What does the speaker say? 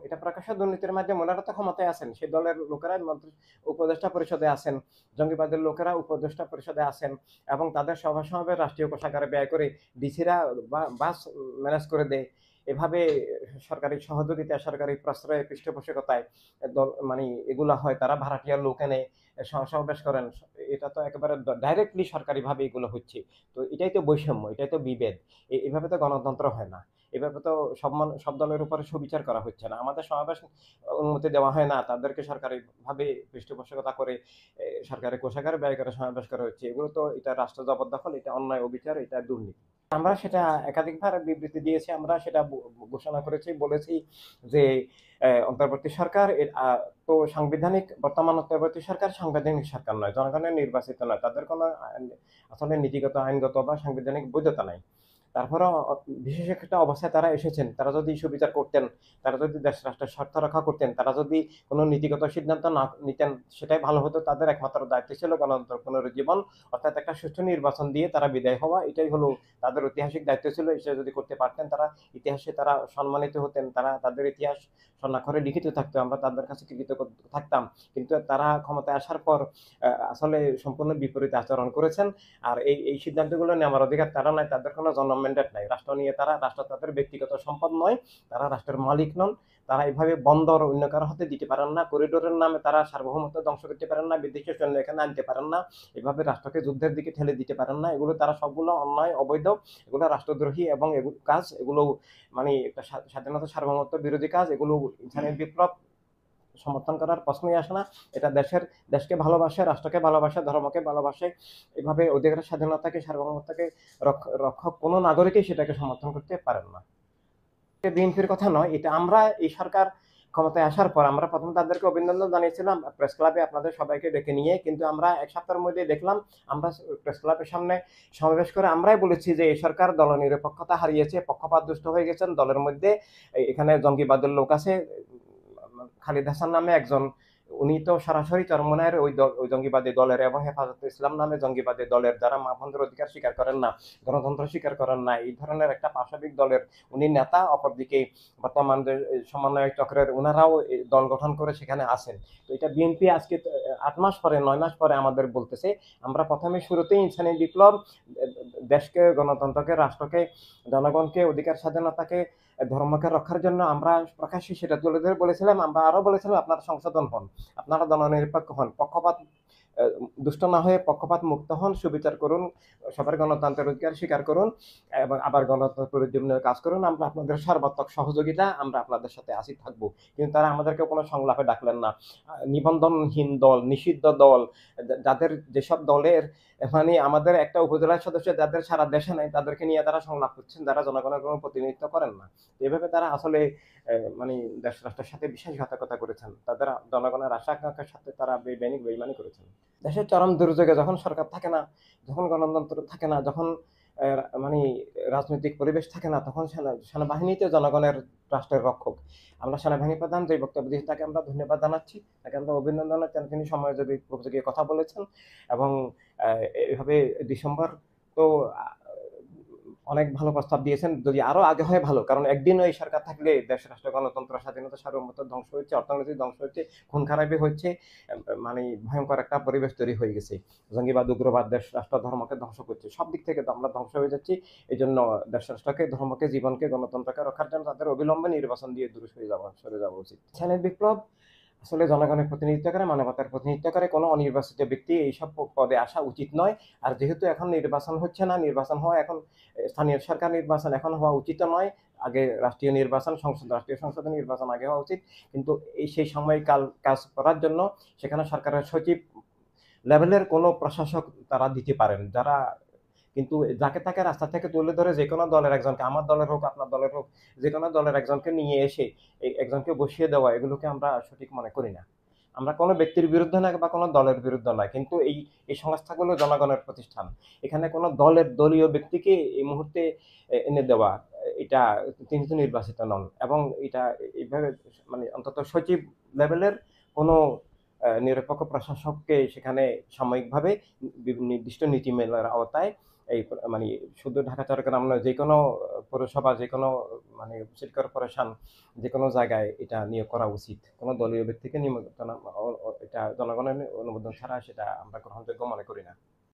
এটা প্রকাশ্য দুর্নীতির মাধ্যমে ওনারা তো ক্ষমতায় আছেন, সেই দলের লোকেরা মন্ত্রী উপদেষ্টা পরিষদে আছেন, জঙ্গিবাদের লোকেরা উপদেষ্টা পরিষদে আছেন এবং তাদের সভা সমাবেশ রাষ্ট্রীয় কোষাগারে ব্যয় করে ডিসিরা বাস ম্যানেজ করে দেয়। এভাবে সরকারি সহযোগিতা, সরকারি প্রশ্রয়, পৃষ্ঠপোষকতায় মানে এগুলা হয়, তারা ভাড়াটিয়ার লোক এনে সমাবেশ করেন। এটা তো একেবারে ডাইরেক্টলি সরকারিভাবে এগুলো হচ্ছে। তো এটাই তো বৈষম্য, এটাই তো বিভেদ। এভাবে তো গণতন্ত্র হয় না। এভাবে তো সব দলের উপরে সুবিচার করা হচ্ছে না। আমাদের সমাবেশ অনুমতি দেওয়া হয় না, তাদেরকে সরকারিভাবে পৃষ্ঠপোষকতা করে সরকারি কোষাগারে ব্যয় করে সমাবেশ করা হচ্ছে। এগুলো তো এটা রাষ্ট্র জবরদখল, এটা অন্যায়, অবিচার, এটা দুর্নীতি। আমরা সেটা একাধিকবার বিবৃতি দিয়েছি, আমরা সেটা ঘোষণা করেছি, বলেছি যে অন্তর্বর্তী সরকার তো সাংবিধানিক, বর্তমান অন্তর্বর্তী সরকার সাংবিধানিক সরকার নয়, জনগণের নির্বাচিত নয়, তাদের কোনো আসলে নীতিগত, আইনগত বা সাংবিধানিক বৈধতা নাই। তারপরেও বিশেষ একটা অবস্থায় তারা এসেছেন, তারা যদি সুবিচার করতেন, তারা যদি দেশ রাষ্ট্রের স্বার্থ রক্ষা করতেন, তারা যদি কোনো নীতিগত সিদ্ধান্ত না নিতেন, সেটাই ভালো হতো। তাদের একমাত্র দায়িত্ব ছিল গণতন্ত্র পুনরুজ্জীবন, অর্থাৎ একটা সুষ্ঠু নির্বাচন দিয়ে তারা বিদায় হওয়া, এটাই হলো তাদের ঐতিহাসিক দায়িত্ব ছিল। এটা যদি করতে পারতেন, তারা ইতিহাসে তারা সম্মানিত হতেন, তারা তাদের ইতিহাস স্বর্ণাক্ষরে লিখিত থাকতো, আমরা তাদের কাছে কৃতজ্ঞ থাকতাম। কিন্তু তারা ক্ষমতায় আসার পর আসলে সম্পূর্ণ বিপরীত আচরণ করেছেন। আর এই সিদ্ধান্তগুলো নেওয়ার অধিকার তারা নাই, তাদের কোনো জন ম্যান্ডেট নাই। রাষ্ট্র নিয়ে রাষ্ট্র তাদের ব্যক্তিগত সম্পদ নয়, তারা রাষ্ট্রের মালিক নন। তারা এইভাবে বন্দর অন্য কারো হাতে দিতে পারেন না, করিডোরের নামে তারা সার্বভৌমত্ব ধ্বংস করতে পারেন না, বিদেশি সৈন্য এখানে আনতে পারেন না, এভাবে রাষ্ট্রকে যুদ্ধের দিকে ঠেলে দিতে পারেন না। এগুলো তারা সবগুলো অন্যায়, অবৈধ, এগুলো রাষ্ট্রদ্রোহী এবং এগুলো কাজ, এগুলো মানে একটা স্বাধীনতা সার্বভৌমত্ব বিরোধী কাজ। এগুলো ইনসানের বিপ্লব সমর্থন করার প্রশ্নই আসে না। এটা দেশকে ভালোবাসে, রাষ্ট্রকে ভালোবাসে, ধর্মকে ভালোবাসে। এভাবে অধিকার, স্বাধীনতাকে, সার্বভৌমত্বকে রক্ষক কোনো নাগরিকই সেটাকে সমর্থন করতে পারেন না। বিএনপির কথা নয়, এটা আমরা এই সরকার ক্ষমতায় আসার পর আমরা প্রথম তাদেরকে অভিনন্দন জানিয়েছিলাম প্রেস ক্লাবে আপনাদের সবাইকে ডেকে নিয়ে, কিন্তু আমরা এক সপ্তাহের মধ্যে দেখলাম, আমরা প্রেস ক্লাবের সামনে সমাবেশ করে আমরাই বলেছি যে এই সরকার দলনিরপেক্ষতা হারিয়েছে, পক্ষপাত দুষ্ট হয়ে গেছেন দলের মধ্যে। এখানে জঙ্গিবাদের লোক আছে, খালিদ হাসান নামে একজন, উনি তো সরাসরি চরমনায়ের ওই জঙ্গিবাদী দলের এবং হেফাজতে ইসলাম নামে জঙ্গিবাদী দলের, যারা মা বোনদের অধিকার স্বীকার করেন না, গণতন্ত্র স্বীকার করেন না, এই ধরনের একটা পাশবিক দলের উনি নেতা। অপরদিকে বর্তমান যে সমন্বয়ক চক্রের ওনারাও দল গঠন করে সেখানে আছেন। তো এটা বিএনপি আজকে 8 মাস পরে, 9 মাস পরে আমাদের বলতেছে, আমরা প্রথমে শুরুতেই ইনসানি বিপ্লব, দেশকে, গণতন্ত্রকে, রাষ্ট্রকে, জনগণকে, অধিকার স্বাধীনতাকে, ধর্মকে রক্ষার জন্য আমরা প্রকাশ্যে সেটা তুলে ধরে বলেছিলাম। আমরা আরো বলেছিলাম আপনারা সংশোধন হন, আপনারা দলনিরপেক্ষ হন, পক্ষপাত দুষ্ট না হয়ে পক্ষপাত মুক্ত হন, সুবিচার করুন, সবার গণতন্ত্রের অধিকার স্বীকার করুন এবং আবার গণতন্ত্রের জন্য কাজ করুন। আমরা আপনাদের সর্বাত্মক সহযোগিতা, আমরা আপনাদের সাথে আসি, থাকবো। কিন্তু তারা আমাদেরকে কোনো সংলাপে ডাকলেন না। নিবন্ধনহীন দল, নিষিদ্ধ দল, যাদের যেসব দলের মানে আমাদের একটা উপজেলার সদস্য যাদের সারা দেশে নাই, তাদেরকে নিয়ে তারা সংলাপ করছেন, যারা জনগণের কোনো প্রতিনিধিত্ব করেন না। এভাবে তারা আসলে মানে দেশ রাষ্ট্রের সাথে বিশ্বাসঘাতকতা করেছেন, তাদের জনগণের আশা আকাঙ্ক্ষার সাথে তারা বেইমানি করেছেন। দেশের চরম দুর্যোগে যখন সরকার থাকে না, যখন গণতন্ত্র থাকে না, যখন মানে রাজনৈতিক পরিবেশ থাকে না, তখন সেনাবাহিনীতে জনগণের, রাষ্ট্রের রক্ষক। আমরা সেনাবাহিনী প্রধান যে বক্তব্য দিয়েছি তাকে আমরা ধন্যবাদ জানাচ্ছি, তাকে আমরা অভিনন্দন জানাচ্ছি। তিনি সময়োপযোগী কথা বলেছেন এবং এইভাবে ডিসেম্বর তো অনেক ভালো প্রস্তাব দিয়েছেন। যদি আরো আগে হয় ভালো, কারণ একদিন ওই সরকার থাকলে দেশ, রাষ্ট্র, গণতন্ত্র, স্বাধীনতা, সার্বভৌমত্ব ধ্বংস হচ্ছে, অর্থনীতি ধ্বংস হচ্ছে, খুন খারাপি হচ্ছে, মানে ভয়ঙ্কর একটা পরিবেশ তৈরি হয়ে গেছে। জঙ্গিবাদ, উগ্রবাদ দেশ, রাষ্ট্র, ধর্মকে ধ্বংস করছে, সব দিক থেকে আমরা ধ্বংস হয়ে যাচ্ছি। এই জন্য দেশ, রাষ্ট্রকে, ধর্মকে, জীবনকে, গণতন্ত্রকে রক্ষার জন্য তাদের অবিলম্বে নির্বাচন দিয়ে দূরে সরে যাওয়া উচিত। সেনের বিপ্লব আসলে জনগণের প্রতিনিধিত্ব করে, মানবতার প্রতিনিধিত্ব করে, কোনো অনির্বাচিত ব্যক্তি এইসব পদে আসা উচিত নয়। আর যেহেতু এখন নির্বাচন হচ্ছে না, নির্বাচন হওয়া এখন স্থানীয় সরকার নির্বাচন এখন হওয়া উচিত নয়, আগে রাষ্ট্রীয় নির্বাচন, রাষ্ট্রীয় সংসদের নির্বাচন আগে হওয়া উচিত। কিন্তু সেই সময় কাজ করার জন্য সেখানে সরকারের সচিব লেভেলের কোনো প্রশাসক তারা দিতে পারেন, যারা কিন্তু যাকে তাকে রাস্তা থেকে তুলে ধরে যে কোনো দলের একজনকে, আমার দলের হোক, আপনার দলের হোক, যে কোনো দলের একজনকে নিয়ে এসে একজনকে বসিয়ে দেওয়া, এগুলোকে আমরা সঠিক মনে করি না। আমরা কোনো ব্যক্তির বিরুদ্ধে না বা কোনো দলের বিরুদ্ধে নয়, কিন্তু এই সংস্থাগুলো জনগণের প্রতিষ্ঠান। এখানে কোনো দলীয় ব্যক্তিকে এই মুহূর্তে এনে দেওয়া, এটা, তিনি তো নির্বাচিত নন এবং এটা এইভাবে মানে অন্তত সচিব লেভেলের কোনো নিরপেক্ষ প্রশাসককে সেখানে সাময়িকভাবে নির্দিষ্ট নীতিমালার আওতায় এই মানে শুধু ঢাকা চট্টগ্রাম নয়, যেকোনো পৌরসভা, যেকোনো মানে সিটি কর্পোরেশন, যেকোনো জায়গায় এটা নিয়োগ করা উচিত। কোনো দলীয় ব্যক্তিকে নিমন্ত্রণ এটা জনগণের অনুমোদন ছাড়া সেটা আমরা গ্রহণযোগ্য মনে করি না।